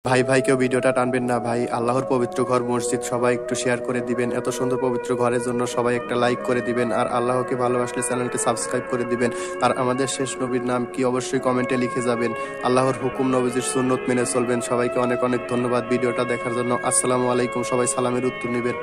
ভাই ভাইকেও ভিডিওটা টানবেন না ভাই। আল্লাহর পবিত্র ঘর মসজিদ, সবাই একটু শেয়ার করে দিবেন। এত সুন্দর পবিত্র ঘরের জন্য সবাই একটা লাইক করে দিবেন, আর আল্লাহকে ভালোবাসলে চ্যানেলটি সাবস্ক্রাইব করে দিবেন। আর আমাদের শেষ নবীর নাম কি অবশ্যই কমেন্টে লিখে যাবেন। আল্লাহর হুকুম নবীজির সুন্নত মেনে চলবেন। সবাইকে অনেক অনেক ধন্যবাদ ভিডিওটা দেখার জন্য। আসসালামু আলাইকুম। সবাই সালামের উত্তর নেবেন।